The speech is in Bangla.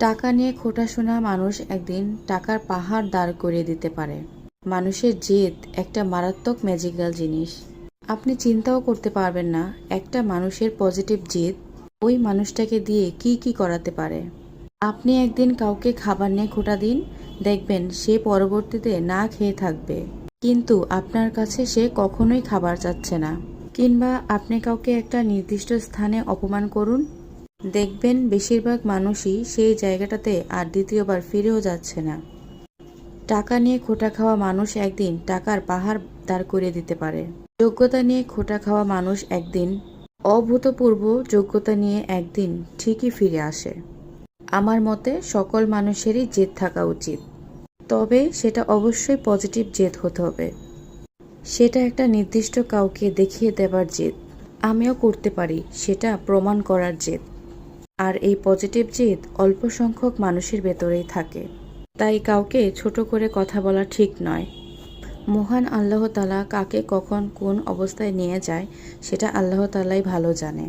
টাকা নিয়ে খোটা শোনা মানুষ একদিন টাকার পাহাড় দাঁড় করিয়ে দিতে পারে। মানুষের জেদ একটা মারাত্মক ম্যাজিক্যাল জিনিস। আপনি চিন্তাও করতে পারবেন না একটা মানুষের পজিটিভ জেদ ওই মানুষটাকে দিয়ে কি কি করাতে পারে। আপনি একদিন কাউকে খাবার নিয়ে খোটা দিন, দেখবেন সে পরবর্তীতে না খেয়ে থাকবে, কিন্তু আপনার কাছে সে কখনোই খাবার চাচ্ছে না। কিংবা আপনি কাউকে একটা নির্দিষ্ট স্থানে অপমান করুন, দেখবেন বেশিরভাগ মানুষই সেই জায়গাটাতে আর দ্বিতীয়বার ফিরেও যাচ্ছে না। টাকা নিয়ে খোটা খাওয়া মানুষ একদিন টাকার পাহাড় দাঁড় করিয়ে দিতে পারে। যোগ্যতা নিয়ে খোটা খাওয়া মানুষ একদিন অভূতপূর্ব যোগ্যতা নিয়ে একদিন ঠিকই ফিরে আসে। আমার মতে সকল মানুষেরই জেদ থাকা উচিত, তবে সেটা অবশ্যই পজিটিভ জেদ হতে হবে। সেটা একটা নির্দিষ্ট কাউকে দেখিয়ে দেবার জেদ, আমিও করতে পারি সেটা প্রমাণ করার জেদ। আর এই পজিটিভ জেদ অল্প সংখ্যক মানুষের ভেতরেই থাকে, তাই কাউকে ছোট করে কথা বলা ঠিক নয়। মহান আল্লাহ তাআলা কাকে কখন কোন অবস্থায় নিয়ে যায় সেটা আল্লাহ তাআলাই ভালো জানে।